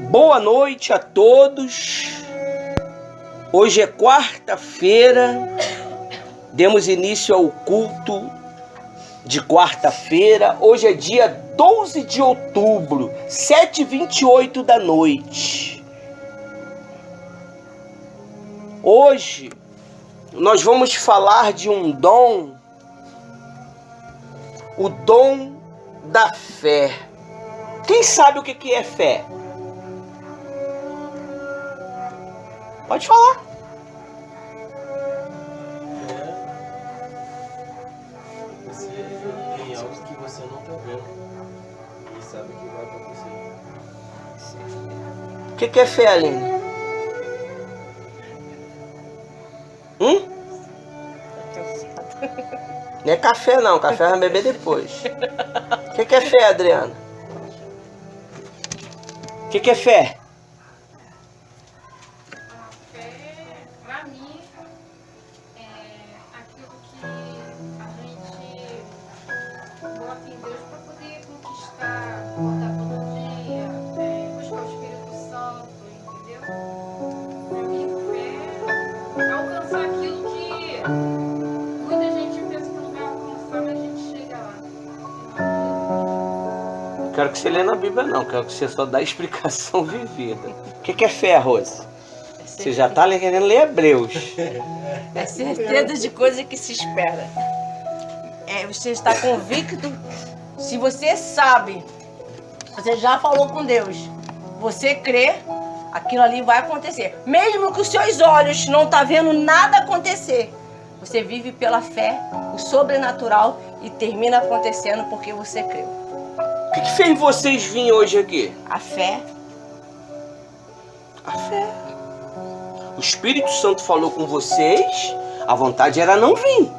Boa noite a todos. Hoje é quarta-feira. Demos início ao culto de quarta-feira. Hoje é dia 12 de outubro, 7h28 da noite. Hoje nós vamos falar de um dom, o dom da fé. Quem sabe o que é fé? Pode falar. Você tem algo que você não está vendo e sabe que vai acontecer. O que é fé, Aline? Não é café não, café vai beber depois. O que é fé, Adriana? O que é fé? Fé, pra mim, é aquilo que a gente bota em Deus para poder conquistar, acordar todo dia, buscar o Espírito Santo, entendeu? Pra mim, fé é alcançar aquilo que muita gente pensa que não vai alcançar, mas a gente chega lá. Não quero que você lê na Bíblia não, quero que você só dá explicação vivida. O que é fé, Rose? Você já está querendo ler Hebreus. É certeza de coisa que se espera. Você está convicto. Se você sabe, você já falou com Deus, você crê, aquilo ali vai acontecer. Mesmo que os seus olhos não estão vendo nada acontecer, você vive pela fé, o sobrenatural, e termina acontecendo porque você creu. O que fez vocês virem hoje aqui? A fé. A fé. O Espírito Santo falou com vocês, a vontade era não vir.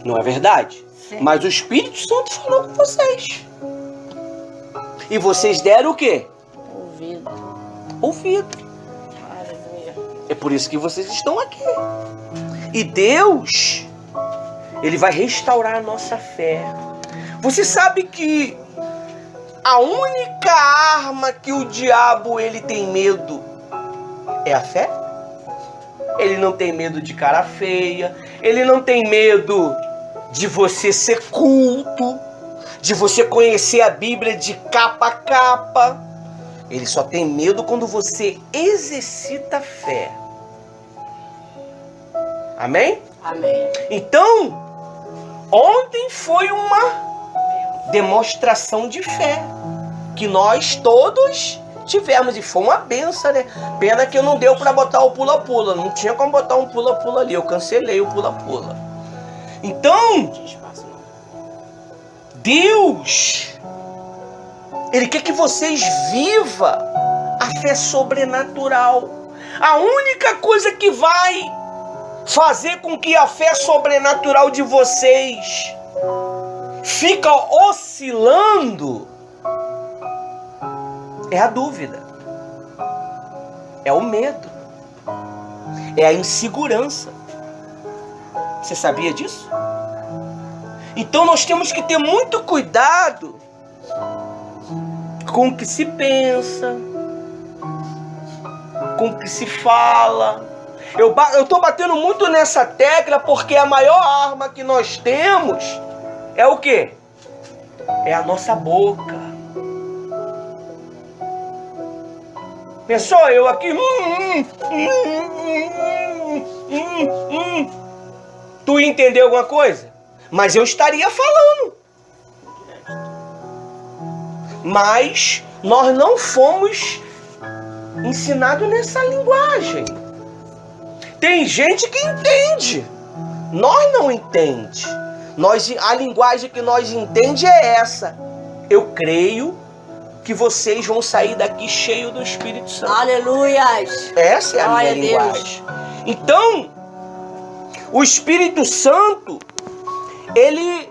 Não é verdade? Sim. Mas o Espírito Santo falou com vocês. E vocês deram o quê? Ouvido. Ouvido. Aleluia. É por isso que vocês estão aqui. E Deus, Ele vai restaurar a nossa fé. Você sabe que a única arma que o diabo ele tem medo é a fé? Ele não tem medo de cara feia, ele não tem medo de você ser culto, de você conhecer a Bíblia de capa a capa. Ele só tem medo quando você exercita a fé. Amém? Amém. Então, ontem foi uma demonstração de fé que nós todos tivemos e foi uma benção, né? Pena que não deu para botar o pula-pula, não tinha como botar um pula-pula ali, eu cancelei o pula-pula. Então, Deus, Ele quer que vocês vivam a fé sobrenatural. A única coisa que vai fazer com que a fé sobrenatural de vocês fica oscilando é a dúvida, é o medo, é a insegurança. Você sabia disso? Então nós temos que ter muito cuidado com o que se pensa, com o que se fala. Eu estou batendo muito nessa tecla porque a maior arma que nós temos é o quê? É a nossa boca. Pensou eu aqui? Tu entendeu alguma coisa? Mas eu estaria falando. Mas nós não fomos ensinados nessa linguagem. Tem gente que entende. Nós não entendemos. A linguagem que nós entendemos é essa. Eu creio que vocês vão sair daqui cheio do Espírito Santo. Aleluias. Essa é a Glória minha a Deus. linguagem. Então, o Espírito Santo, ele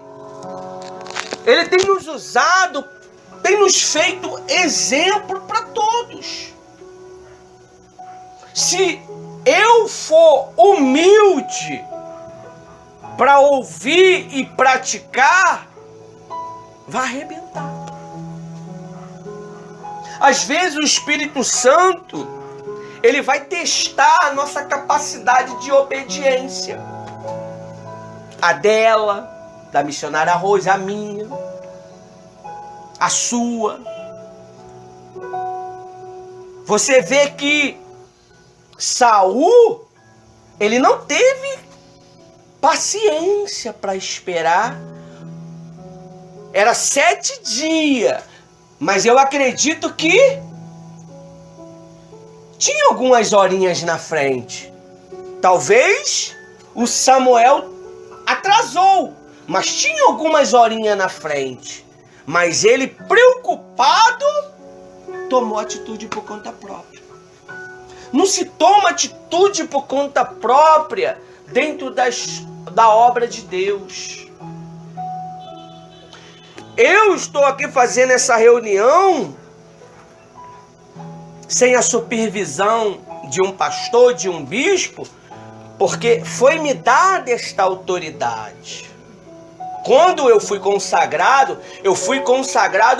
tem nos usado, tem nos feito exemplo para todos. Se eu for humilde para ouvir e praticar, vai arrebentar. Às vezes o Espírito Santo, ele vai testar a nossa capacidade de obediência. A dela, da missionária Rose, a minha, a sua. Você vê que Saul, ele não teve paciência para esperar. Era 7 dias, mas eu acredito que tinha algumas horinhas na frente. Talvez o Samuel atrasou, mas tinha algumas horinhas na frente. Mas ele, preocupado, tomou atitude por conta própria. Não se toma atitude por conta própria dentro da obra de Deus. Eu estou aqui fazendo essa reunião sem a supervisão de um pastor, de um bispo, porque foi me dada esta autoridade. Quando eu fui consagrado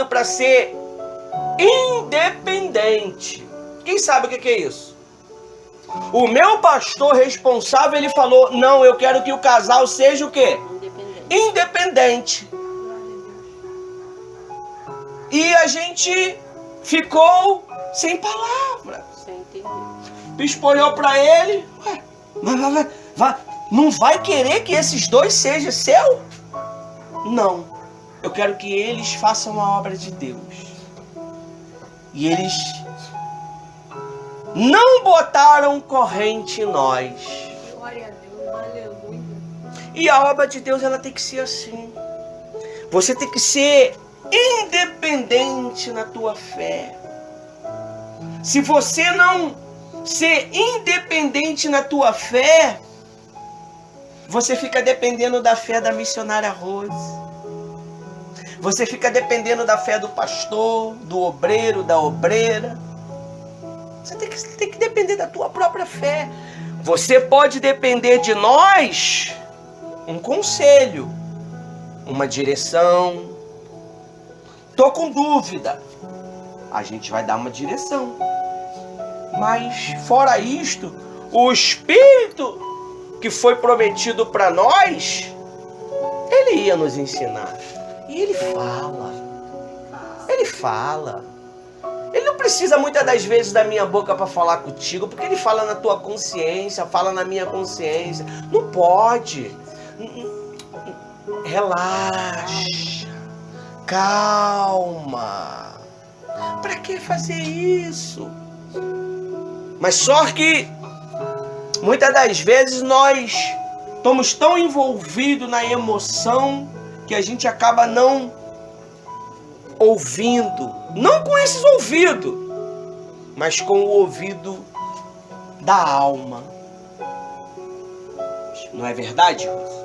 para ser independente. Quem sabe o que é isso? O meu pastor responsável, ele falou, não, eu quero que o casal seja o quê? Independente. E a gente ficou sem palavra. Sem entender. O bispo olhou para ele, não vai querer que esses dois sejam seu? Não, eu quero que eles façam a obra de Deus. E eles não botaram corrente em nós. Glória a Deus, aleluia. E a obra de Deus, ela tem que ser assim. Você tem que ser independente na tua fé. Se você não ser independente na tua fé, você fica dependendo da fé da missionária Rose. Você fica dependendo da fé do pastor, do obreiro, da obreira. Você tem que depender da tua própria fé. Você pode depender de nós um conselho, uma direção. Tô com dúvida. A gente vai dar uma direção. Mas fora isto, o Espírito que foi prometido para nós, ele ia nos ensinar. E ele fala. Ele fala. Ele não precisa muitas das vezes da minha boca para falar contigo, porque ele fala na tua consciência, fala na minha consciência. Não pode. Relaxa. Calma. Para que fazer isso? Mas só que muitas das vezes nós estamos tão envolvidos na emoção que a gente acaba não ouvindo. Não com esses ouvidos, mas com o ouvido da alma. Não é verdade, Rose?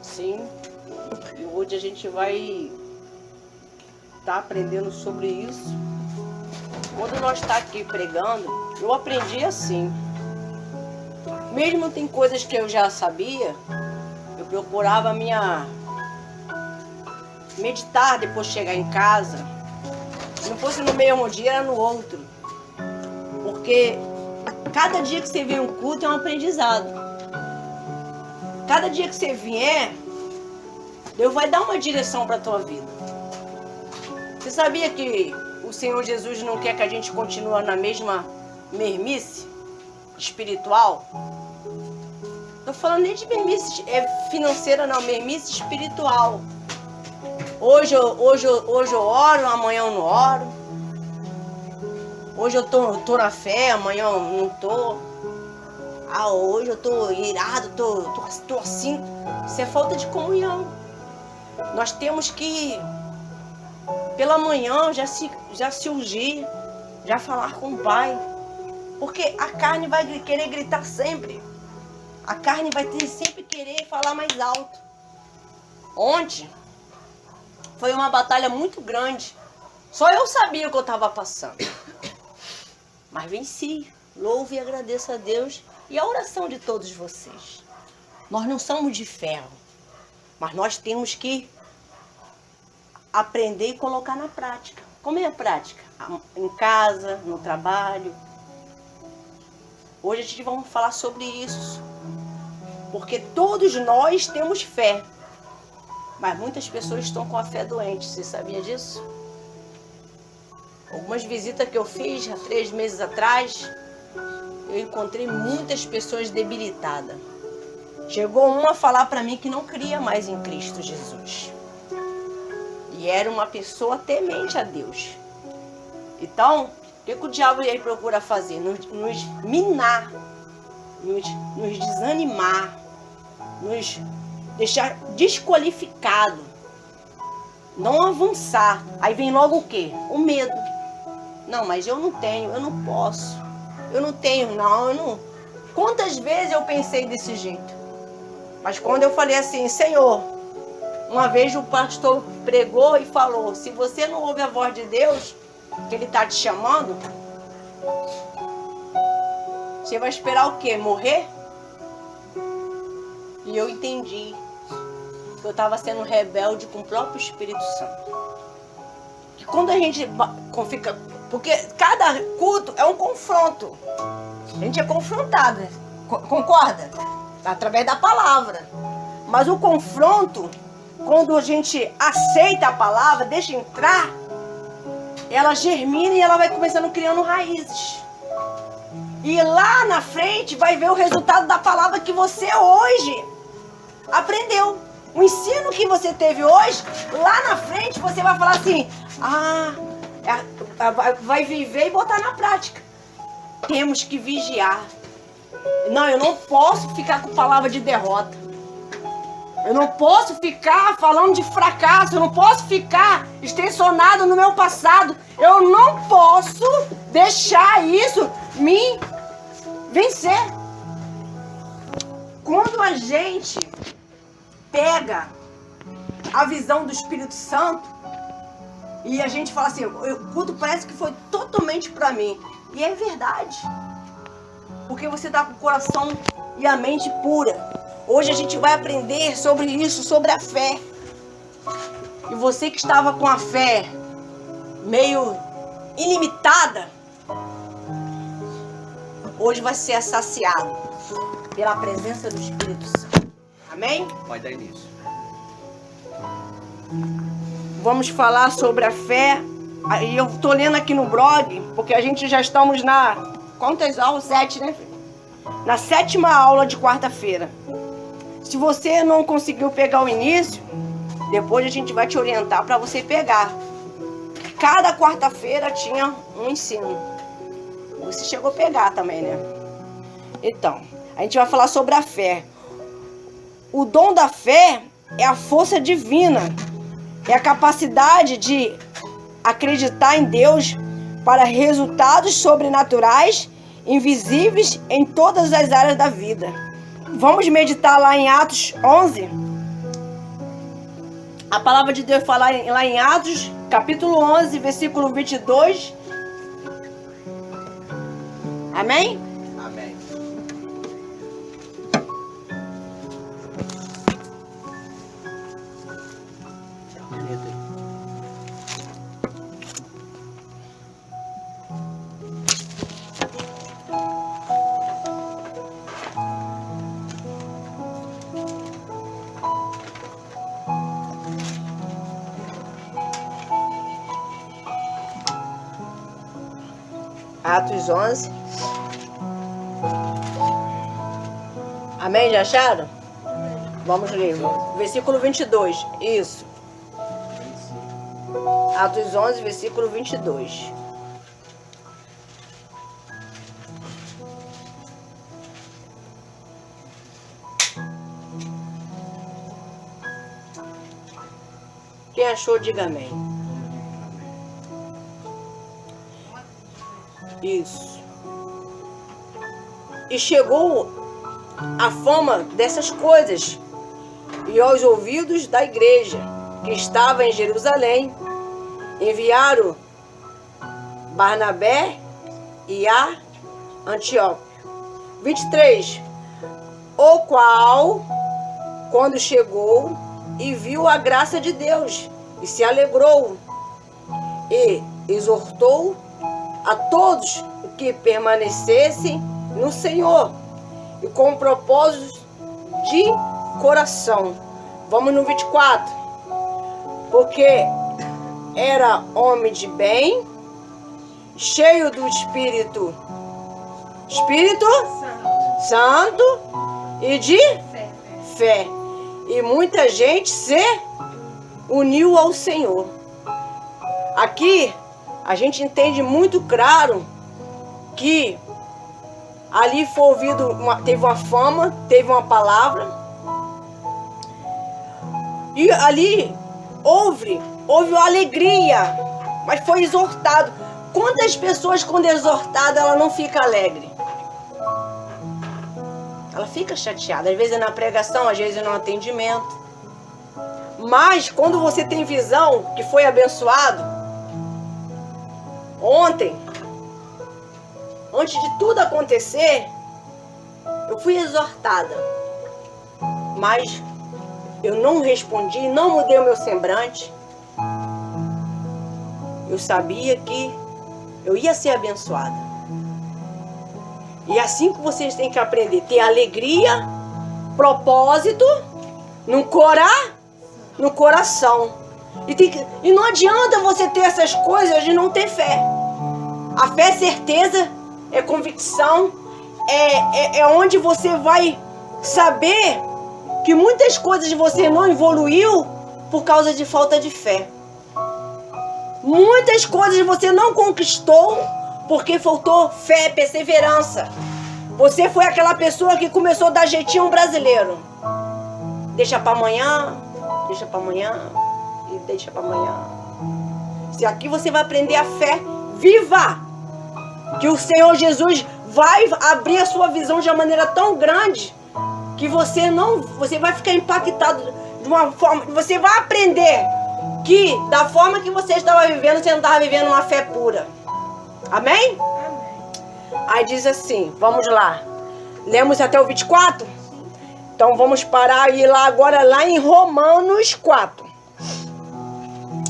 Sim. E hoje a gente vai estar aprendendo sobre isso. Quando nós estamos aqui pregando, eu aprendi assim. Mesmo tem coisas que eu já sabia, eu procurava meditar depois de chegar em casa. Se não fosse no mesmo dia, era no outro. Porque cada dia que você vem um culto é um aprendizado. Cada dia que você vier, Deus vai dar uma direção para a tua vida. Você sabia que o Senhor Jesus não quer que a gente continue na mesma mermice espiritual? Estou falando nem de mermice financeira, não, mermice espiritual. Hoje eu oro, amanhã eu não oro. Hoje eu tô na fé, amanhã eu não tô. Hoje eu tô irado, tô assim. Isso é falta de comunhão. Nós temos que, pela manhã, já se ungir, já falar com o Pai. Porque a carne vai querer gritar sempre. A carne vai sempre querer falar mais alto. Ontem foi uma batalha muito grande. Só eu sabia o que eu estava passando. Mas venci. Louvo e agradeço a Deus e a oração de todos vocês. Nós não somos de ferro, mas nós temos que aprender e colocar na prática. Como é a prática? Em casa, no trabalho. Hoje a gente vai falar sobre isso. Porque todos nós temos fé. Mas muitas pessoas estão com a fé doente. Você sabia disso? Algumas visitas que eu fiz há 3 meses atrás, eu encontrei muitas pessoas debilitadas. Chegou uma a falar para mim que não cria mais em Cristo Jesus. E era uma pessoa temente a Deus. Então, o que o diabo aí procura fazer? Nos minar, nos desanimar, nos deixar desqualificado, não avançar. Aí vem logo o quê? O medo. Não, mas eu não tenho, eu não posso, eu não tenho, não, eu não. Quantas vezes eu pensei desse jeito? Mas quando eu falei assim, Senhor, uma vez o pastor pregou e falou, se você não ouve a voz de Deus, que Ele está te chamando, você vai esperar o quê? Morrer? E eu entendi que eu estava sendo rebelde com o próprio Espírito Santo. Que quando a gente fica... Porque cada culto é um confronto. A gente é confrontado, concorda? Através da palavra. Mas o confronto, quando a gente aceita a palavra, deixa entrar, ela germina e ela vai começando criando raízes. E lá na frente vai ver o resultado da palavra que você hoje aprendeu. O ensino que você teve hoje, lá na frente você vai falar assim, vai viver e botar na prática. Temos que vigiar. Não, eu não posso ficar com palavra de derrota. Eu não posso ficar falando de fracasso. Eu não posso ficar extensionado no meu passado. Eu não posso deixar isso me vencer. Quando a gente pega a visão do Espírito Santo e a gente fala assim, o culto parece que foi totalmente para mim. E é verdade. Porque você está com o coração e a mente pura. Hoje a gente vai aprender sobre isso, sobre a fé. E você que estava com a fé meio ilimitada, hoje vai ser saciado pela presença do Espírito Santo. Amém? Pode dar início. Vamos falar sobre a fé. E eu tô lendo aqui no blog, porque a gente já estamos na... Quantas aulas? 7, né? Na 7ª aula de quarta-feira. Se você não conseguiu pegar o início, depois a gente vai te orientar para você pegar. Cada quarta-feira tinha um ensino. Você chegou a pegar também, né? Então, a gente vai falar sobre a fé. O dom da fé é a força divina. É a capacidade de acreditar em Deus para resultados sobrenaturais, invisíveis em todas as áreas da vida. Vamos meditar lá em Atos 11. A palavra de Deus fala lá em Atos, capítulo 11, versículo 22. Amém? Amém. Atos 11. Amém? Já acharam? Vamos ler. Versículo 22. Isso. Atos 11, versículo 22. Quem achou, diga amém. Isso. E chegou a fama dessas coisas e aos ouvidos da igreja que estava em Jerusalém, enviaram Barnabé e a Antíoco. 23. O qual, quando chegou e viu a graça de Deus, e se alegrou, e exortou a todos que permanecessem no Senhor e com propósitos de coração. Vamos no 24. Porque era homem de bem, cheio do Espírito Santo e de fé. E muita gente se uniu ao Senhor. Aqui a gente entende muito claro que ali foi ouvido, teve uma fama, teve uma palavra. E ali houve uma alegria, mas foi exortado. Quantas pessoas, quando é exortada, ela não fica alegre? Ela fica chateada, às vezes é na pregação, às vezes é no atendimento. Mas quando você tem visão, que foi abençoado, ontem, antes de tudo acontecer, eu fui exortada. Mas eu não respondi, não mudei o meu semblante. Eu sabia que eu ia ser abençoada. E é assim que vocês têm que aprender. Ter alegria, propósito, no coração. E não adianta você ter essas coisas e não ter fé. A fé é certeza, é convicção, é onde você vai saber que muitas coisas você não evoluiu por causa de falta de fé. Muitas coisas você não conquistou porque faltou fé, perseverança. Você foi aquela pessoa que começou a dar jeitinho brasileiro. Deixa para amanhã, deixa para amanhã e deixa para amanhã. Se aqui você vai aprender a fé viva, que o Senhor Jesus vai abrir a sua visão de uma maneira tão grande que você vai ficar impactado de uma forma, você vai aprender que da forma que você estava vivendo, você não estava vivendo uma fé pura. Amém? Aí diz assim, vamos lá. Lemos até o 24? Então vamos parar e ir lá agora lá em Romanos 4.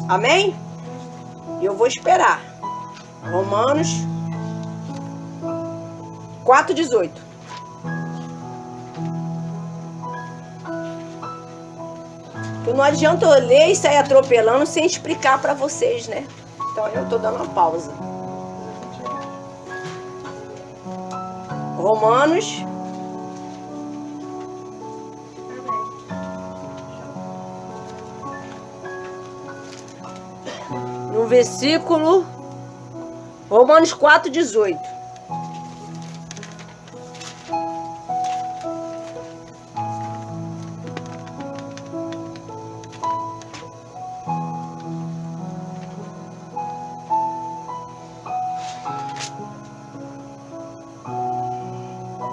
Amém? E eu vou esperar. Romanos 4:18. Porque não adianta eu ler e sair atropelando sem explicar para vocês, né? Então eu tô dando uma pausa. Romanos. No versículo Romanos 4:18.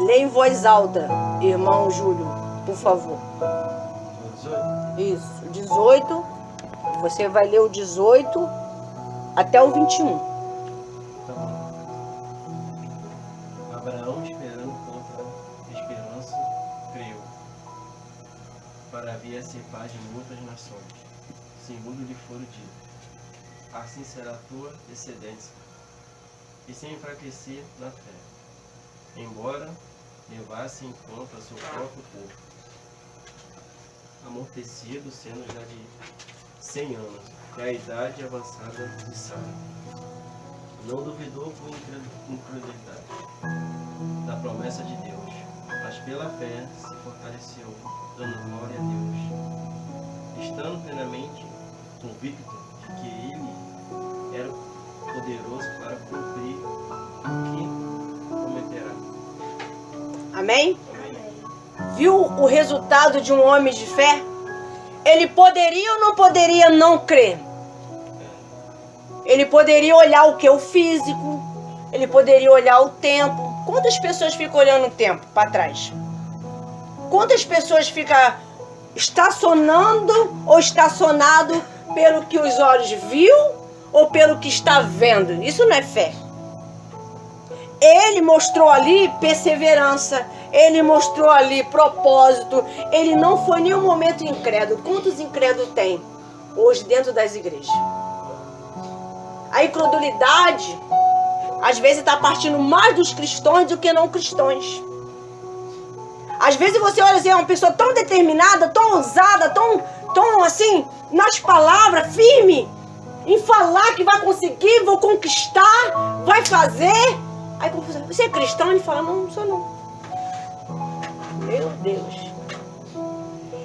Leia em voz alta, irmão Júlio, por favor. 18? Isso, 18. Você vai ler o 18 até o 21. Tá bom. Abraão, esperando contra a esperança, creu, para vir a ser pai de muitas nações, segundo lhe for dito. Assim será a tua descendência, e sem enfraquecer na fé, embora levasse em conta seu próprio corpo, amortecido, sendo já de 100 anos, que é a idade avançada de Sara. Não duvidou por incredulidade da promessa de Deus, mas pela fé se fortaleceu, dando glória a Deus, estando plenamente convicto de que Ele era poderoso para cumprir o que prometerá. Amém? Viu o resultado de um homem de fé? Ele poderia ou não poderia não crer? Ele poderia olhar o que? O físico. Ele poderia olhar o tempo. Quantas pessoas ficam olhando o tempo para trás? Quantas pessoas ficam estacionando ou estacionado pelo que os olhos viu ou pelo que está vendo? Isso não é fé. Ele mostrou ali perseverança, ele mostrou ali propósito, ele não foi em nenhum momento incrédulo. Quantos incrédulos tem hoje dentro das igrejas? A incredulidade, às vezes, está partindo mais dos cristãos do que não cristãos. Às vezes você olha assim, é uma pessoa tão determinada, tão ousada, tão assim, nas palavras, firme, em falar que vai conseguir, vou conquistar, vai fazer. Aí você é cristão? Ele fala, não sou não. Meu Deus.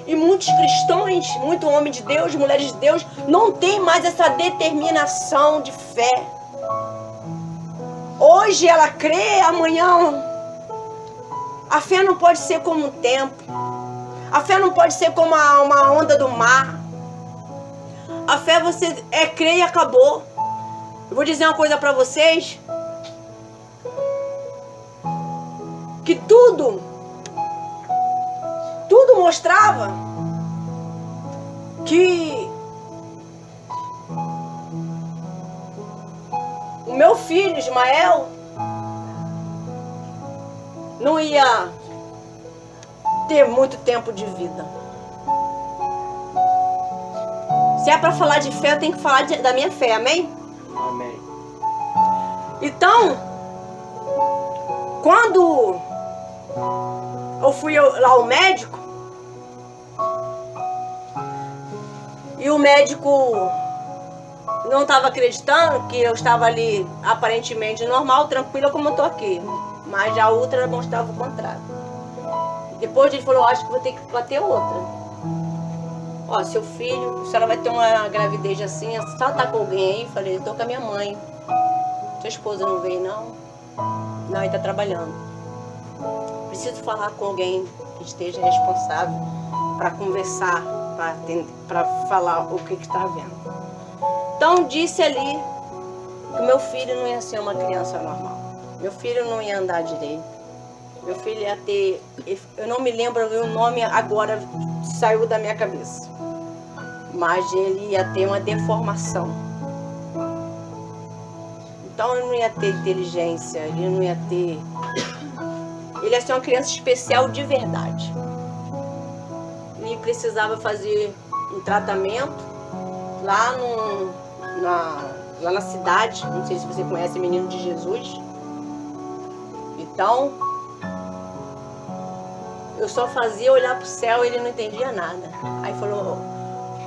E muitos cristãos, muito homem de Deus, mulheres de Deus, não tem mais essa determinação de fé. Hoje ela crê, amanhã. A fé não pode ser como um tempo. A fé não pode ser como uma onda do mar. A fé você crê e acabou. Eu vou dizer uma coisa para vocês. Que tudo mostrava que o meu filho Ismael não ia ter muito tempo de vida. Se é para falar de fé, eu tenho que falar da minha fé, amém? Amém. Então, quando eu fui lá ao médico, e o médico não estava acreditando que eu estava ali aparentemente normal, tranquila como eu estou aqui. Mas a outra mostrava o contrário. Depois ele falou, acho que vou ter que bater outra. Ó, seu filho, a senhora vai ter uma gravidez assim, a senhora tá com alguém aí? Eu falei, eu tô com a minha mãe. Sua esposa não veio, não? Não, ele tá trabalhando. Preciso falar com alguém que esteja responsável para conversar, para falar o que está havendo. Então disse ali que meu filho não ia ser uma criança normal. Meu filho não ia andar direito. Meu filho ia ter... Eu não me lembro o nome agora, saiu da minha cabeça. Mas ele ia ter uma deformação. Então ele não ia ter inteligência, ele não ia ter... Ele ia ser uma criança especial de verdade. Ele precisava fazer um tratamento lá na cidade. Não sei se você conhece Menino de Jesus. Então, eu só fazia olhar pro céu e ele não entendia nada. Aí falou,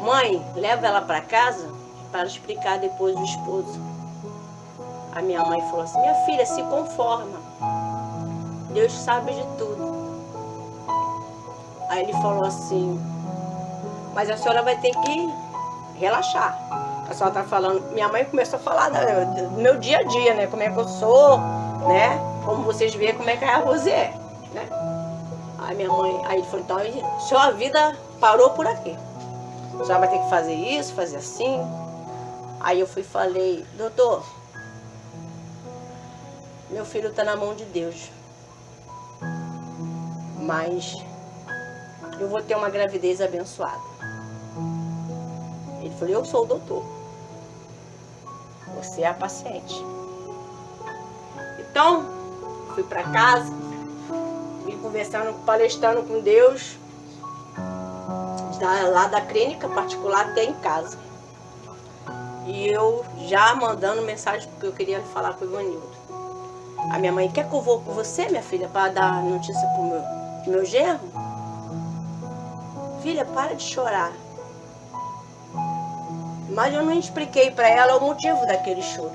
mãe, leva ela para casa para explicar depois o esposo. A minha mãe falou assim, minha filha, se conforma. Deus sabe de tudo. Aí ele falou assim, mas a senhora vai ter que relaxar. A senhora tá falando, minha mãe começou a falar do meu dia a dia, né? Como é que eu sou, né? Como vocês veem como é que a Rose é, né? Aí minha mãe, aí ele falou, então, sua vida parou por aqui. A senhora vai ter que fazer isso, fazer assim. Aí eu fui e falei, doutor, meu filho tá na mão de Deus. Mas eu vou ter uma gravidez abençoada. Ele falou, eu sou o doutor. Você é a paciente. Então, fui para casa, vim conversando, palestrando com Deus, lá da clínica particular até em casa. E eu já mandando mensagem, porque eu queria falar com o Ivanildo. A minha mãe, quer que eu vou com você, minha filha, para dar notícia pro meu genro? Filha, para de chorar. Mas eu não expliquei para ela o motivo daquele choro.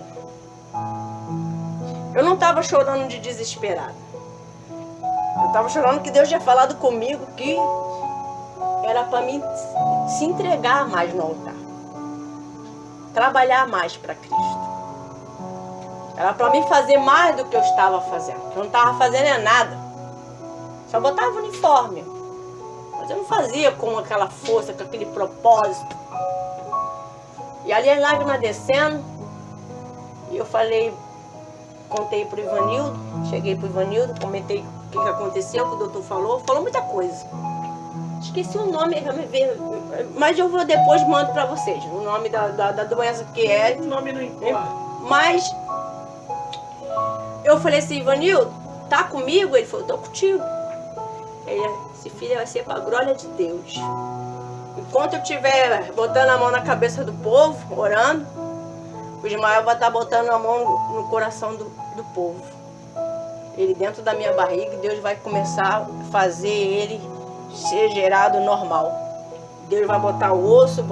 Eu não estava chorando de desesperada. Eu estava chorando que Deus tinha falado comigo que era para mim se entregar mais no altar. Trabalhar mais para Cristo. Era para mim fazer mais do que eu estava fazendo. Eu não estava fazendo nada. Só botava uniforme. Mas eu não fazia com aquela força, com aquele propósito. E ali as lágrimas descendo. E eu falei, contei pro Ivanildo. Cheguei pro Ivanildo, comentei o que aconteceu, o que o doutor falou. Falou muita coisa. Esqueci o nome, mas eu vou depois mando para vocês. O nome da doença que é. O nome não importa. Mas eu falei assim, Ivanildo, tá comigo? Ele falou, tô contigo. Ele, esse filho vai ser pra glória de Deus. Enquanto eu estiver botando a mão na cabeça do povo, orando, o Ismael vai estar botando a mão no coração do povo. Ele dentro da minha barriga, Deus vai começar a fazer ele ser gerado normal. Deus vai botar o osso,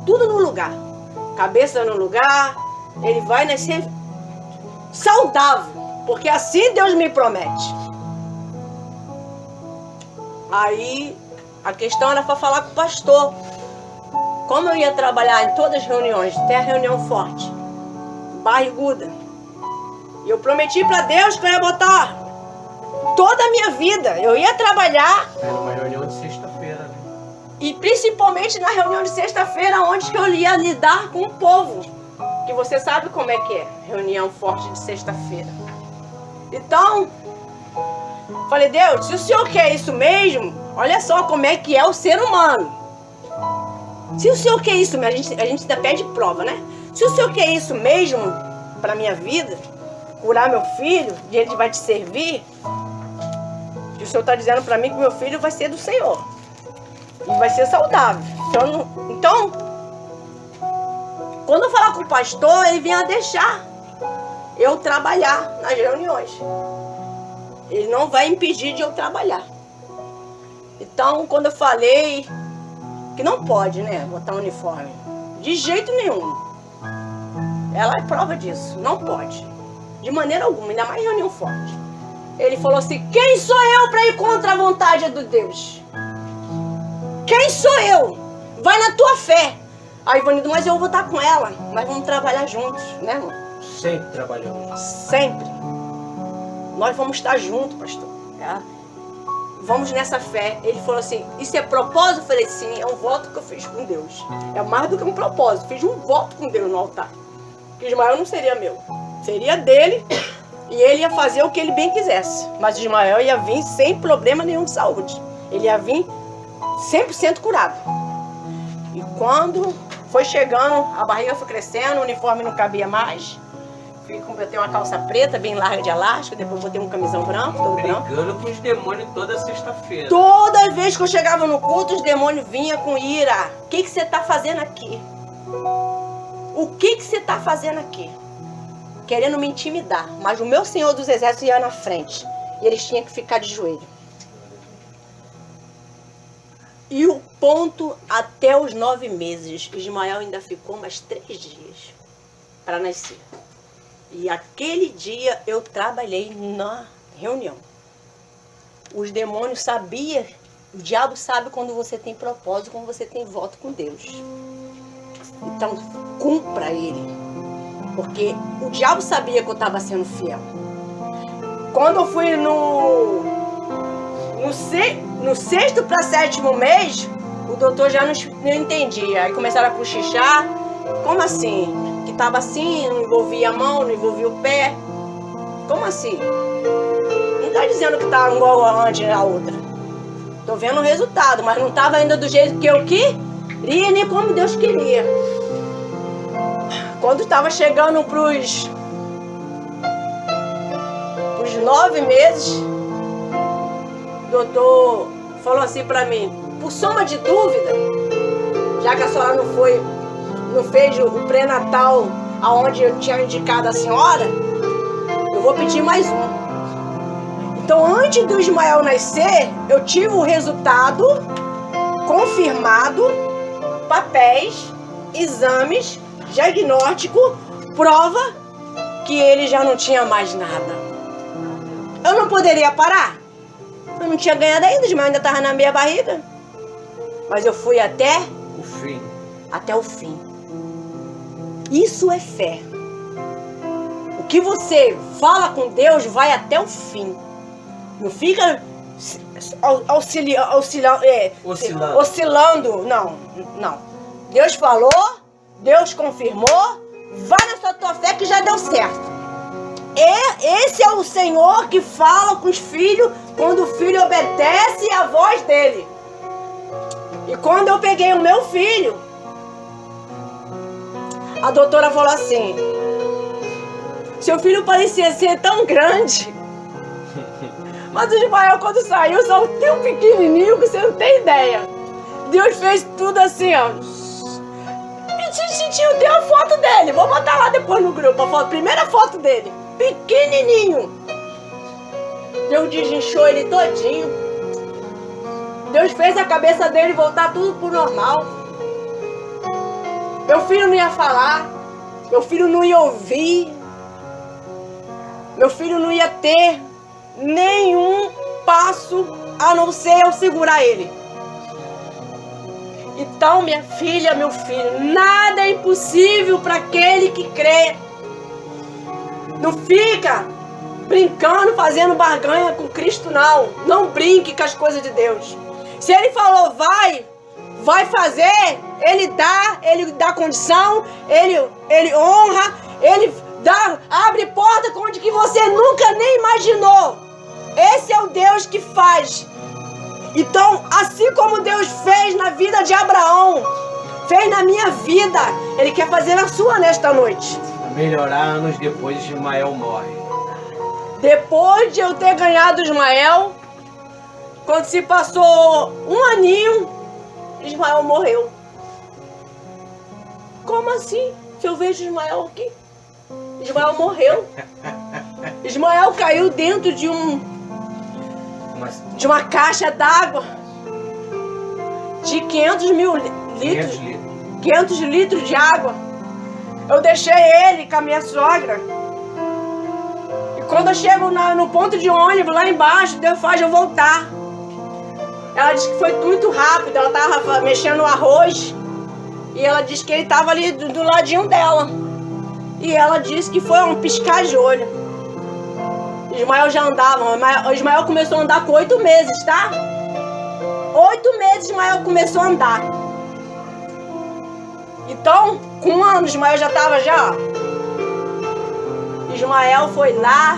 tudo no lugar. Cabeça no lugar. Ele vai nascer saudável. Porque assim Deus me promete. Aí a questão era para falar com o pastor. Como eu ia trabalhar em todas as reuniões, até a reunião forte, barriguda. E eu prometi para Deus que eu ia botar toda a minha vida. Eu ia trabalhar. Era uma reunião de sexta-feira, né? E principalmente na reunião de sexta-feira, onde que eu ia lidar com o povo. Que você sabe como é que é, reunião forte de sexta-feira. Então, falei, Deus, se o Senhor quer isso mesmo, olha só como é que é o ser humano. Se o Senhor quer isso mesmo, a gente ainda pede prova, né? Se o Senhor quer isso mesmo para minha vida, curar meu filho, e ele vai te servir, e o Senhor está dizendo para mim que meu filho vai ser do Senhor. E vai ser saudável. Então, quando eu falar com o pastor, ele vinha deixar eu trabalhar nas reuniões. Ele não vai impedir de eu trabalhar. Então, quando eu falei que não pode, né, botar uniforme, de jeito nenhum. Ela é prova disso, não pode. De maneira alguma, ainda mais reunião forte. Ele falou assim, quem sou eu para ir contra a vontade de Deus? Quem sou eu? Vai na tua fé. Aí, Ivanildo, mas eu vou estar com ela. Nós vamos trabalhar juntos, né, irmão? Sempre trabalhamos. Sempre. Nós vamos estar juntos, pastor. Vamos nessa fé. Ele falou assim, isso é propósito? Eu falei, sim, é um voto que eu fiz com Deus. É mais do que um propósito. Fiz um voto com Deus no altar. Que Ismael não seria meu. Seria dele. E ele ia fazer o que ele bem quisesse. Mas Ismael ia vir sem problema nenhum de saúde. Ele ia vir 100% curado. E quando foi chegando, a barriga foi crescendo, o uniforme não cabia mais. Botei uma calça preta, bem larga de elástico, depois botei um camisão branco, todo branco. Brigando com os demônios toda sexta-feira. Toda vez que eu chegava no culto, os demônios vinham com ira. O que você está fazendo aqui? O que você está fazendo aqui? Querendo me intimidar. Mas o meu Senhor dos Exércitos ia na frente. E eles tinham que ficar de joelho. E o ponto, até os 9 meses, Ismael ainda ficou mais 3 dias para nascer. E aquele dia eu trabalhei na reunião. Os demônios sabiam, o diabo sabe quando você tem propósito, quando você tem voto com Deus. Então, cumpra ele. Porque o diabo sabia que eu estava sendo fiel. Quando eu fui no 6º para 7º mês, o doutor já não entendia. Aí começaram a cochichar. Como assim? Que estava assim, não envolvia a mão, não envolvia o pé. Como assim? Não está dizendo que estava igual a antes a outra. Estou vendo o resultado, mas não estava ainda do jeito que eu queria, nem como Deus queria. Quando estava chegando para os 9 meses, o doutor falou assim para mim, por soma de dúvida, já que a senhora não fez o pré-natal aonde eu tinha indicado a senhora, eu vou pedir mais um. Então, antes do Ismael nascer, eu tive o resultado confirmado, papéis, exames, diagnóstico, prova que ele já não tinha mais nada. Eu não poderia parar. Eu não tinha ganhado ainda, Ismael ainda estava na minha barriga. Mas eu fui até O fim. Até o fim. Isso é fé. O que você fala com Deus vai até o fim. Não fica oscilando. Não. Deus falou, Deus confirmou, vai na tua fé que já deu certo. Esse é o Senhor que fala com os filhos quando o filho obedece à voz dele. E quando eu peguei o meu filho, a doutora falou assim, seu filho parecia ser tão grande, mas o Ismael quando saiu só tão pequenininho que você não tem ideia. Deus fez tudo assim, ó. Titio tem a foto dele. Vou botar lá depois no grupo a foto, primeira foto dele. Pequenininho. Deus desinchou ele todinho. Deus fez a cabeça dele voltar tudo pro normal. Meu filho não ia falar. Meu filho não ia ouvir. Meu filho não ia ter nenhum passo a não ser eu segurar ele. Então, minha filha, meu filho, nada é impossível para aquele que crê. Não fica brincando, fazendo barganha com Cristo, não. Não brinque com as coisas de Deus. Se ele falou vai fazer, ele dá condição, ele honra, ele abre porta onde que você nunca nem imaginou. Esse é o Deus que faz. Então, assim como Deus fez na vida de Abraão, fez na minha vida, Ele quer fazer na sua nesta noite. Melhorar anos depois, Ismael morre. Depois de eu ter ganhado Ismael, quando se passou um aninho, Ismael morreu. Como assim? Se eu vejo Ismael aqui? Ismael morreu. Ismael caiu dentro de uma caixa d'água de 500 mil litros. 500 litros de água. Eu deixei ele com a minha sogra. E quando eu chego no ponto de ônibus lá embaixo, Deus faz eu voltar. Ela disse que foi muito rápido. Ela estava mexendo no arroz. E ela disse que ele estava ali do ladinho dela. E ela disse que foi um piscar de olho. Ismael já andava. Ismael começou a andar com 8 meses, tá? 8 meses Ismael começou a andar. Então, com 1 ano, Ismael já estava já. Ismael foi lá,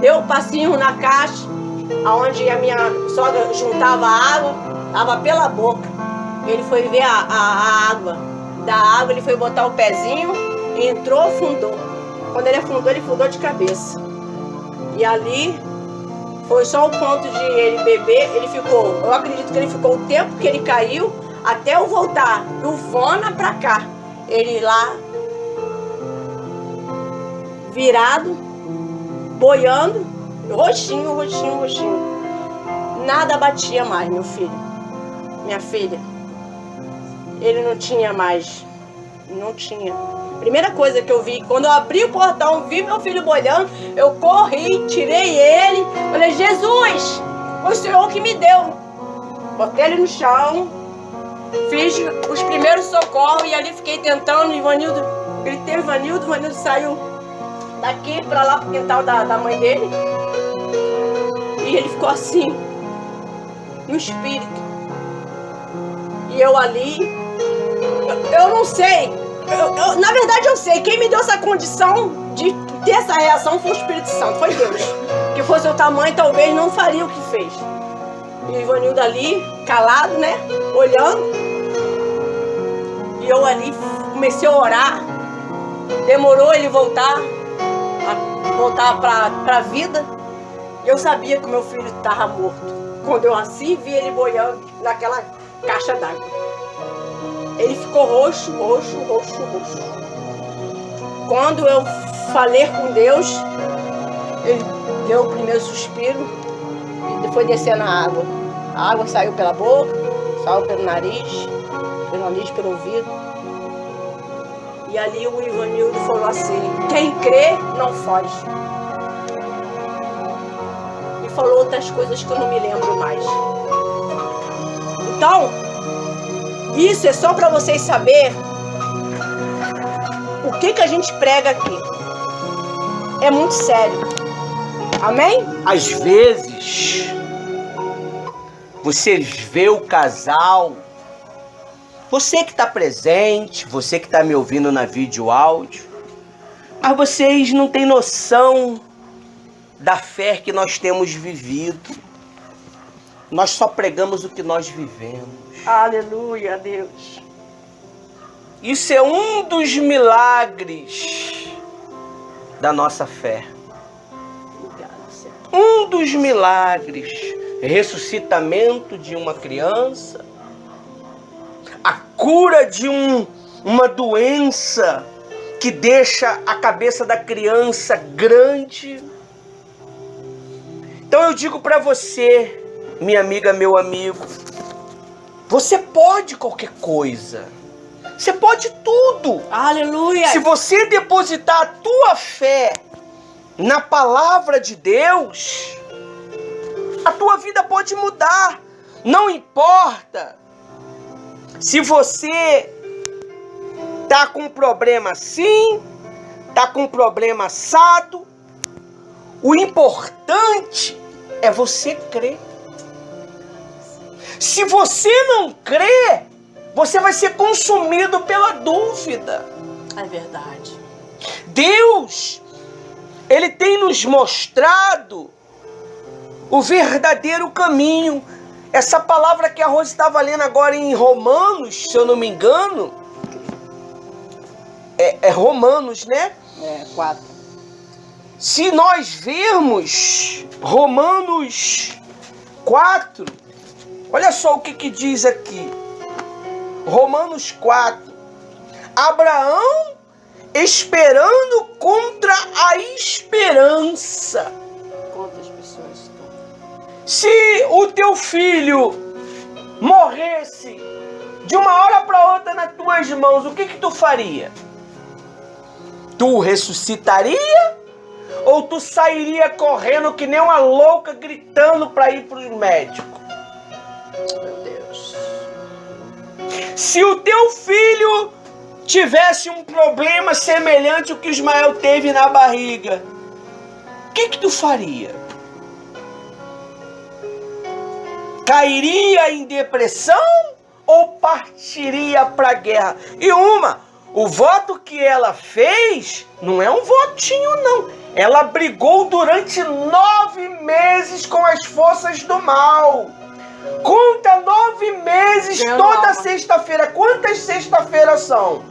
deu um passinho na caixa, onde a minha sogra juntava a água, estava pela boca. Ele foi ver a água. Da água ele foi botar o pezinho, entrou, afundou. Quando ele afundou de cabeça. E ali foi só o ponto de ele beber, ele ficou, eu acredito que ele ficou o tempo que ele caiu, até eu voltar do Vona pra cá. Ele lá, virado, boiando, roxinho. Nada batia mais, meu filho. Minha filha. Ele não tinha mais. Não tinha. Primeira coisa que eu vi, quando eu abri o portão, vi meu filho boiando, eu corri, tirei ele, falei, Jesus, foi o Senhor que me deu. Botei ele no chão, fiz os primeiros socorros e ali fiquei tentando, Ivanildo, gritei Ivanildo saiu daqui pra lá pro quintal da mãe dele. E ele ficou assim, no espírito. E eu ali, eu não sei. Na verdade eu sei, quem me deu essa condição de ter essa reação foi o Espírito Santo, foi Deus. Que fosse o tamanho, talvez não faria o que fez. E o Ivanildo ali, calado, né, olhando. E eu ali comecei a orar. Demorou ele voltar pra vida. E eu sabia que o meu filho estava morto. Quando eu assim vi ele boiando naquela caixa d'água. Ele ficou roxo. Quando eu falei com Deus, ele deu o primeiro suspiro e foi descer na água. A água saiu pela boca, saiu pelo nariz, pelo ouvido. E ali o Ivanildo falou assim, quem crê não foge. E falou outras coisas que eu não me lembro mais. Então, isso é só para vocês saberem o que a gente prega aqui. É muito sério. Amém? Às vezes, você vê o casal, você que está presente, você que está me ouvindo na vídeo áudio, mas vocês não têm noção da fé que nós temos vivido. Nós só pregamos o que nós vivemos. Aleluia, Deus. Isso é um dos milagres da nossa fé. Um dos milagres. Ressuscitamento de uma criança. A cura de um uma doença que deixa a cabeça da criança grande. Então eu digo para você, minha amiga, meu amigo, você pode qualquer coisa. Você pode tudo. Aleluia. Se você depositar a tua fé na palavra de Deus, a tua vida pode mudar. Não importa se você tá com um problema assim, tá com um problema assado. O importante é você crer. Se você não crer, você vai ser consumido pela dúvida. É verdade. Deus, Ele tem nos mostrado o verdadeiro caminho. Essa palavra que a Rose estava lendo agora em Romanos, se eu não me engano, é Romanos, né? 4. Se nós vermos Romanos 4, olha só o que diz aqui. Romanos 4. Abraão esperando contra a esperança. Quantas pessoas estão? Se o teu filho morresse de uma hora para outra nas tuas mãos, o que tu faria? Tu ressuscitaria? Ou tu sairia correndo que nem uma louca gritando para ir para os médicos? Meu Deus. Se o teu filho tivesse um problema semelhante ao que Ismael teve na barriga, o que tu faria? Cairia em depressão ou partiria para a guerra? E o voto que ela fez não é um votinho, não. Ela brigou durante 9 meses com as forças do mal. Conta 9 meses toda sexta-feira. Quantas sexta-feiras são?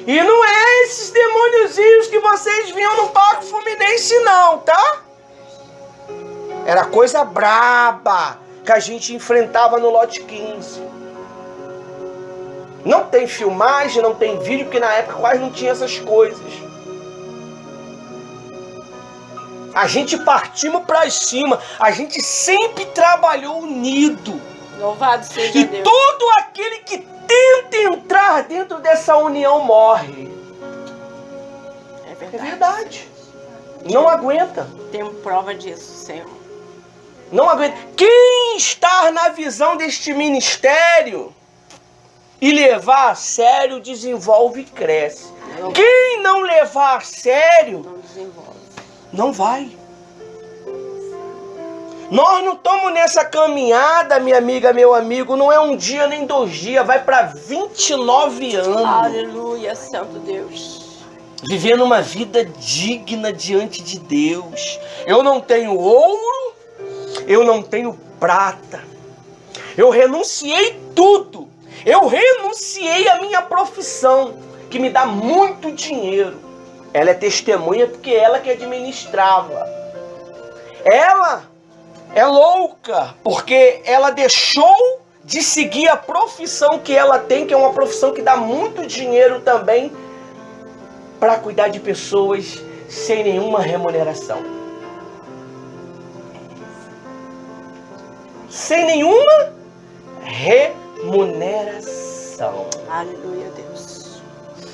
E não é esses demôniozinhos que vocês viam no Parque Fluminense, não, tá? Era coisa braba que a gente enfrentava no lote 15. Não tem filmagem, não tem vídeo, porque na época quase não tinha essas coisas. A gente partimos para cima, a gente sempre trabalhou unido. Louvado seja E Deus. todo aquele que tenta entrar dentro dessa união morre. É É verdade. verdade. Não aguenta. Temos prova disso, Senhor. Não aguenta. Quem está na visão deste ministério e levar a sério, desenvolve e cresce. Quem não levar a sério, Não desenvolve. não vai. Nós não estamos nessa caminhada, minha amiga, meu amigo, não é um dia nem 2 dias, vai para 29 anos. Aleluia, santo Deus. Vivendo uma vida digna diante de Deus. Eu não tenho ouro, eu não tenho prata. Eu renunciei tudo. Eu renunciei à minha profissão, que me dá muito dinheiro. Ela é testemunha porque ela que administrava. Ela é louca porque ela deixou de seguir a profissão que ela tem, que é uma profissão que dá muito dinheiro também, para cuidar de pessoas sem nenhuma remuneração. Sem nenhuma remuneração. Aleluia, Deus.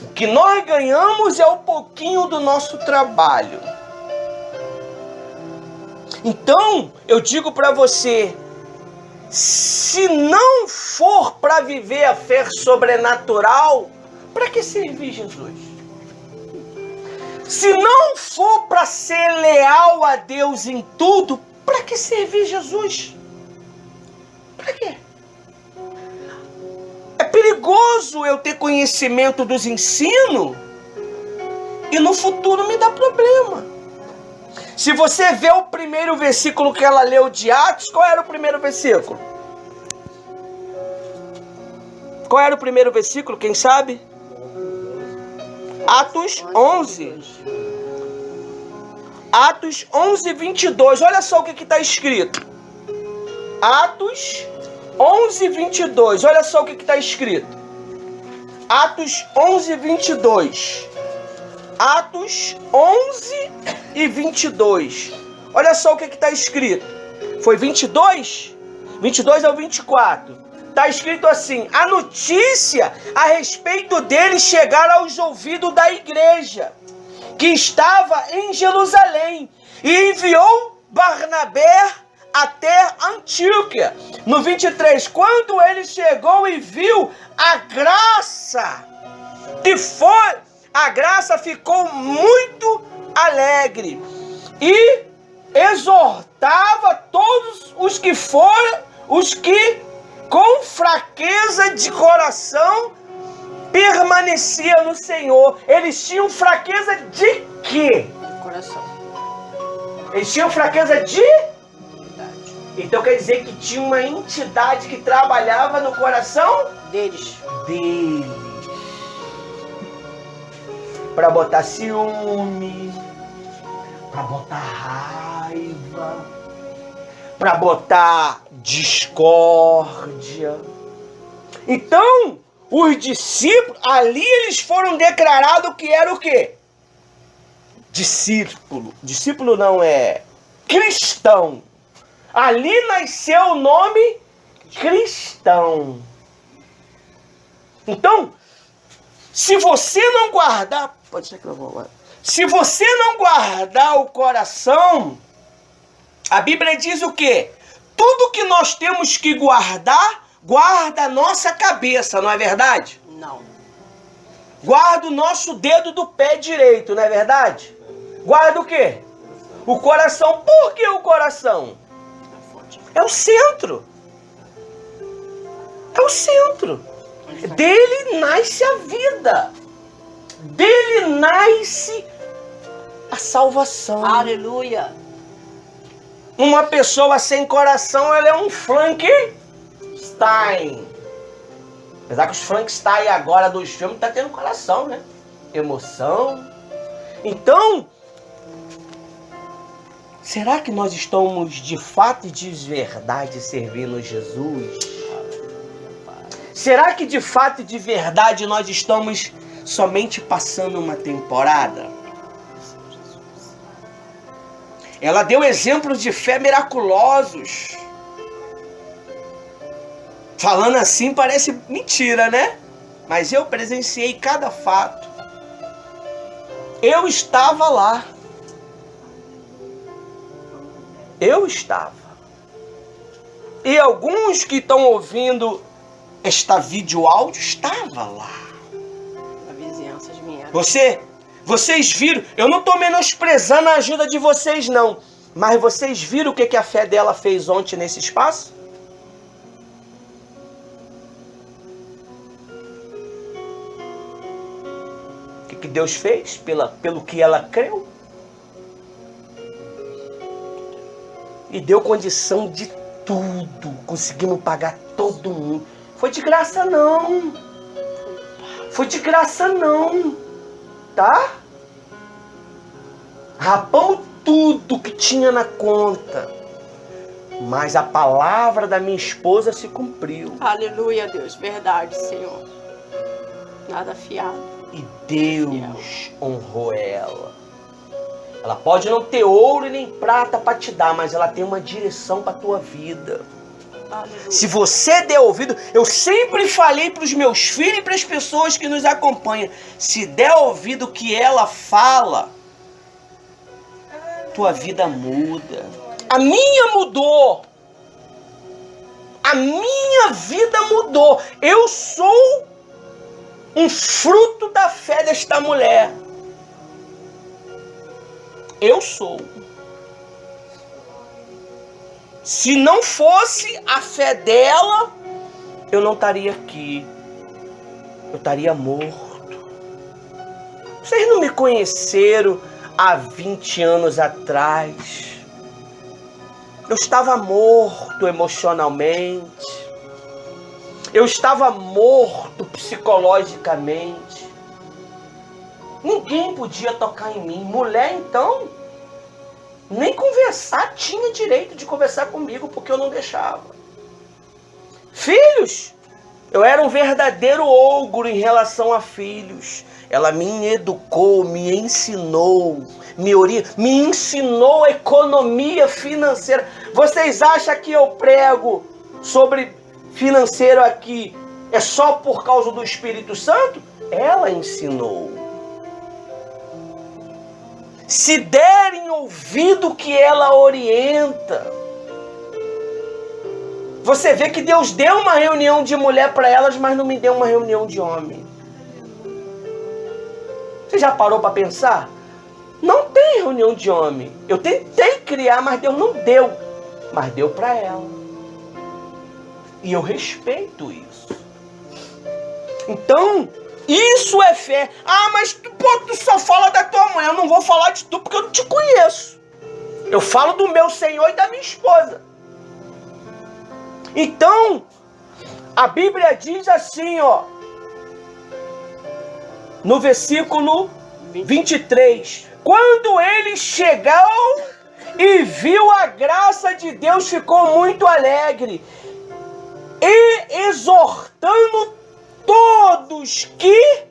O que nós ganhamos é um pouquinho do nosso trabalho. Então, eu digo para você, se não for para viver a fé sobrenatural, para que servir Jesus? Se não for para ser leal a Deus em tudo, para que servir Jesus? Para quê? É perigoso eu ter conhecimento dos ensinos e no futuro me dá problema. Se você vê o primeiro versículo que ela leu de Atos, qual era o primeiro versículo? Qual era o primeiro versículo, quem sabe? Atos 11. Atos 11, 22. Olha só o que está escrito. Atos 11, 22. Olha só o que está escrito. Atos 11, 22. Atos 11 e 22. Olha só o que está escrito. Foi 22? 22 ao 24. Está escrito assim: a notícia a respeito dele chegara aos ouvidos da igreja, que estava em Jerusalém, e enviou Barnabé até Antioquia. No 23, quando ele chegou e viu a graça, a graça ficou muito alegre e exortava todos os que com fraqueza de coração permanecia no Senhor. Eles tinham fraqueza de quê? Do coração. Eles tinham fraqueza de... Verdade. Então quer dizer que tinha uma entidade que trabalhava no coração Deles. deles. Para botar ciúme, para botar raiva, para botar discórdia. Então, os discípulos, ali eles foram declarados que era o quê? Discípulo. Discípulo não é cristão. Ali nasceu o nome cristão. Então, se você não guardar, pode ser que eu vou lá. Se você não guardar o coração, a Bíblia diz o quê? Tudo que nós temos que guardar, guarda a nossa cabeça, não é verdade? Não. Guarda o nosso dedo do pé direito, não é verdade? Guarda o quê? O coração. Por que o coração? É o centro. É o centro. Dele nasce a vida. Dele nasce a salvação. Aleluia. Uma pessoa sem coração, ela é um Frankenstein. Apesar que os Frankenstein agora dos filmes tá tendo coração, né? Emoção. Então, será que nós estamos de fato e de verdade servindo Jesus? Será que de fato e de verdade nós estamos somente passando uma temporada? Ela deu exemplos de fé miraculosos. Falando assim parece mentira, né? Mas eu presenciei cada fato. Eu estava lá. Eu estava. E alguns que estão ouvindo esta vídeo áudio estava lá. A vizinhança de minha. Vocês viram? Eu não estou menosprezando a ajuda de vocês, não. Mas vocês viram o que a fé dela fez ontem nesse espaço? O que Deus fez pelo que ela creu? E deu condição de tudo. Conseguimos pagar todo mundo. Foi de graça não. Foi de graça não. Tá? Rapamos tudo que tinha na conta. Mas a palavra da minha esposa se cumpriu. Aleluia, Deus. Verdade, Senhor. Nada fiado. E Deus honrou ela. Ela pode não ter ouro e nem prata para te dar, mas ela tem uma direção para tua vida. Aleluia. Se você der ouvido, eu sempre falei para os meus filhos e para as pessoas que nos acompanham, se der ouvido o que ela fala, tua vida muda. A minha mudou. A minha vida mudou. Eu sou um fruto da fé desta mulher. Eu sou. Se não fosse a fé dela, eu não estaria aqui. Eu estaria morto. Vocês não me conheceram há 20 anos atrás. Eu estava morto emocionalmente. Eu estava morto psicologicamente. Ninguém podia tocar em mim. Mulher, então, nem conversar tinha direito de conversar comigo, porque eu não deixava. Filhos, Eu era um verdadeiro ogro em relação a filhos. Ela me educou, me ensinou, me ensinou economia financeira. Vocês acham que eu prego sobre financeiro aqui é só por causa do Espírito Santo? Ela ensinou. Se derem ouvido que ela orienta. Você vê que Deus deu uma reunião de mulher para elas, mas não me deu uma reunião de homem. Você já parou para pensar? Não tem reunião de homem. Eu tentei criar, mas Deus não deu. Mas deu para ela. E eu respeito isso. Então, isso é fé. Ah, mas tu só fala da tua mãe. Eu não vou falar de tu porque eu não te conheço. Eu falo do meu Senhor e da minha esposa. Então, a Bíblia diz assim, ó, no versículo 23. Quando ele chegou e viu a graça de Deus, ficou muito alegre. E exortando todos que,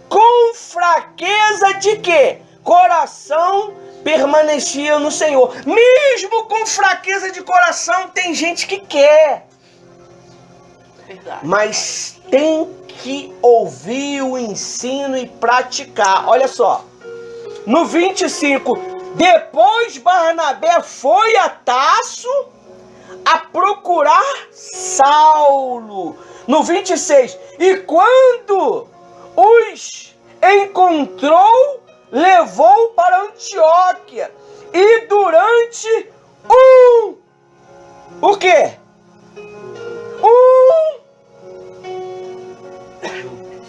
com fraqueza de quê? Coração, permanecia no Senhor. Mesmo com fraqueza de coração, tem gente que quer. Verdade. Mas tem que ouvir o ensino e praticar. Olha só. No 25. Depois Barnabé foi a Tarso a procurar Saulo. No 26. E quando os encontrou, levou para Antioquia. E durante o quê?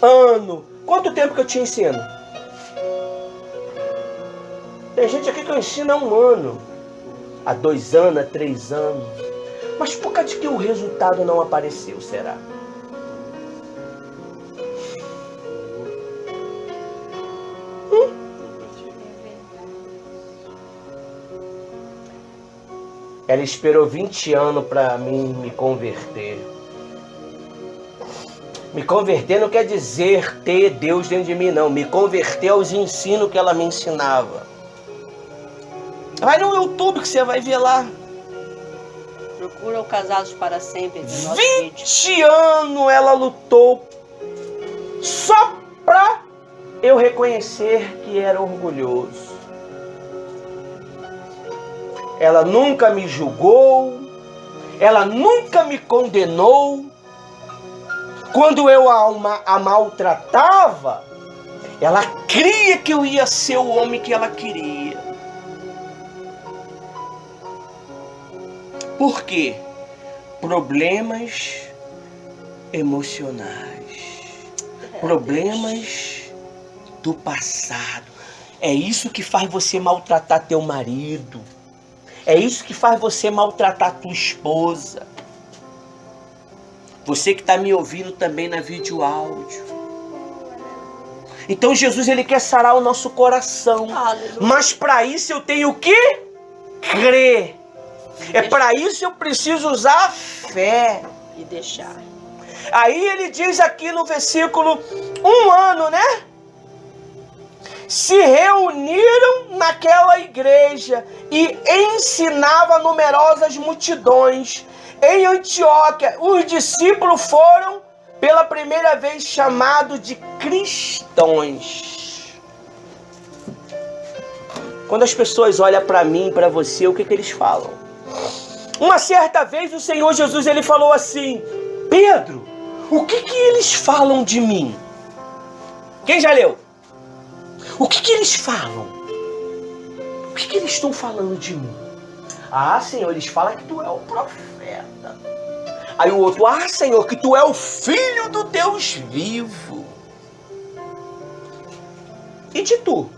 Ano. Quanto tempo que eu te ensino? Tem gente aqui que eu ensino há 1 ano, há 2 anos, há 3 anos. Mas por causa de que o resultado não apareceu, será? Ela esperou 20 anos para mim me converter. Me converter não quer dizer ter Deus dentro de mim, não. Me converter aos ensinos que ela me ensinava. Vai no YouTube que você vai ver lá. Procura o Casados para Sempre. 20 anos ela lutou só pra eu reconhecer que era orgulhoso. Ela nunca me julgou, ela nunca me condenou. Quando eu a maltratava, ela cria que eu ia ser o homem que ela queria. Por quê? Problemas emocionais. Problemas do passado. É isso que faz você maltratar teu marido. É isso que faz você maltratar tua esposa. Você que está me ouvindo também na vídeo áudio. Então Jesus, ele quer sarar o nosso coração. Aleluia. Mas para isso eu tenho que crer. É para isso eu preciso usar fé. E deixar. Aí ele diz aqui no versículo 1 ano, né? Se reuniram naquela igreja e ensinava numerosas multidões. Em Antioquia, os discípulos foram pela primeira vez chamados de cristãos. Quando as pessoas olham para mim, para você, o que eles falam? Uma certa vez o Senhor Jesus, ele falou assim: Pedro, o que eles falam de mim? Quem já leu? O que eles falam? O que eles estão falando de mim? Ah, Senhor, eles falam que tu é o profeta. Aí o outro: ah, Senhor, que tu é o filho do Deus vivo. E de tu?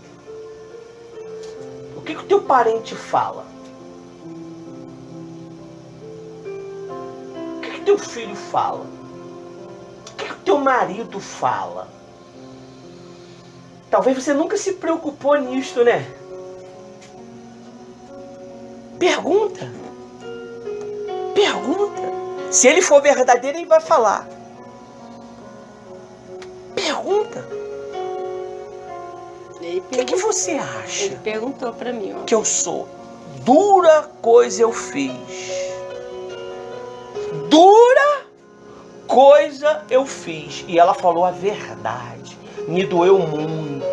O que o teu parente fala? O que teu filho fala? O que o teu marido fala? Talvez você nunca se preocupou nisto, né? Pergunta. Se ele for verdadeiro, ele vai falar. pergunta. Ele O que você acha Ele perguntou pra mim, ó. que eu sou? Dura coisa eu fiz. Dura coisa eu fiz. E ela falou a verdade. Me doeu muito.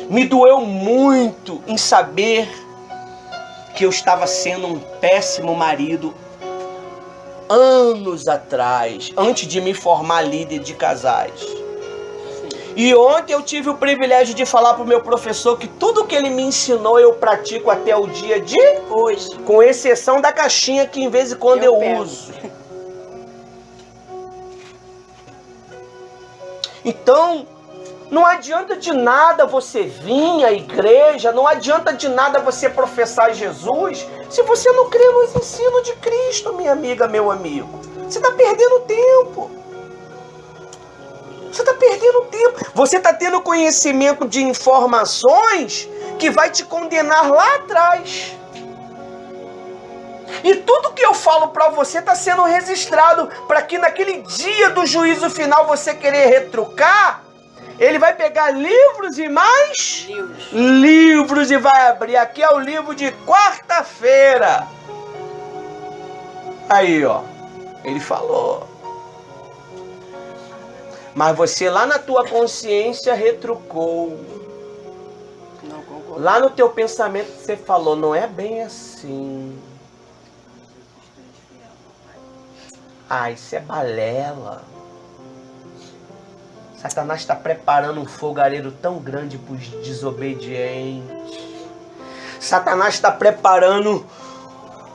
Me doeu muito em saber que eu estava sendo um péssimo marido anos atrás, antes de me formar líder de casais. E ontem eu tive o privilégio de falar para o meu professor que tudo que ele me ensinou eu pratico até o dia de Hoje. com exceção da caixinha que em vez em quando eu pego. uso. Então, não adianta de nada você vir à igreja, não adianta de nada você professar Jesus, se você não crê nos ensinos de Cristo, minha amiga, meu amigo. Você está perdendo tempo. Você está perdendo tempo. Você está tendo conhecimento de informações que vai te condenar lá atrás. E tudo que eu falo para você está sendo registrado para que naquele dia do juízo final você querer retrucar, ele vai pegar livros e mais livros e vai abrir. Aqui é o livro de quarta-feira. Aí, ó. Ele falou. Mas você lá na tua consciência retrucou. Não concordo. Lá no teu pensamento você falou, não é bem assim. Ah, isso é balela. Satanás está preparando um fogareiro tão grande para os desobedientes. Satanás está preparando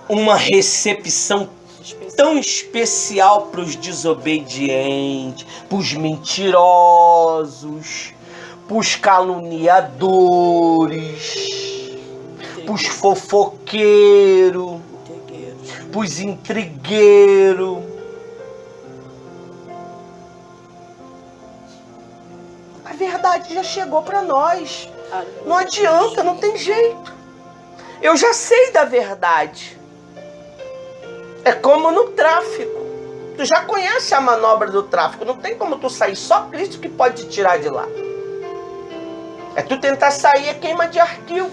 uma recepção tão especial para os desobedientes, para os mentirosos, para os caluniadores, para os fofoqueiros, para os intrigueiros. A verdade já chegou para nós. Não adianta, não tem jeito. Eu já sei da verdade. É como no tráfico. Tu já conhece a manobra do tráfico. Não tem como tu sair. Só Cristo que pode te tirar de lá. É tu tentar sair, é queima de arquivo.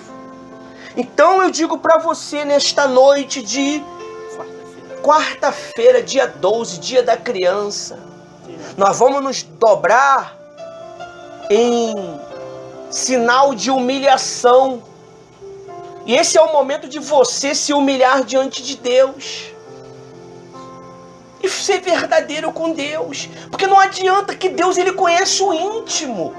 Então eu digo para você nesta noite de quarta-feira, dia 12, dia da criança. Nós vamos nos dobrar em sinal de humilhação. E esse é o momento de você se humilhar diante de Deus. E ser verdadeiro com Deus. Porque não adianta que Deus, ele conhece o íntimo.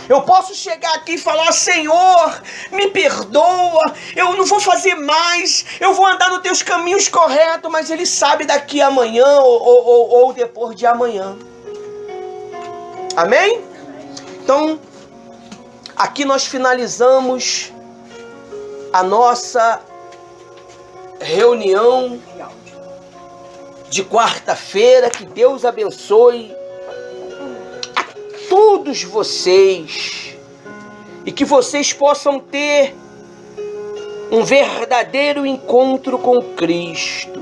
Eu posso chegar aqui e falar, Senhor, me perdoa, eu não vou fazer mais, eu vou andar nos teus caminhos corretos, mas ele sabe daqui a amanhã ou depois de amanhã. Amém? Então, aqui nós finalizamos a nossa reunião de quarta-feira. Que Deus abençoe a todos vocês e que vocês possam ter um verdadeiro encontro com Cristo.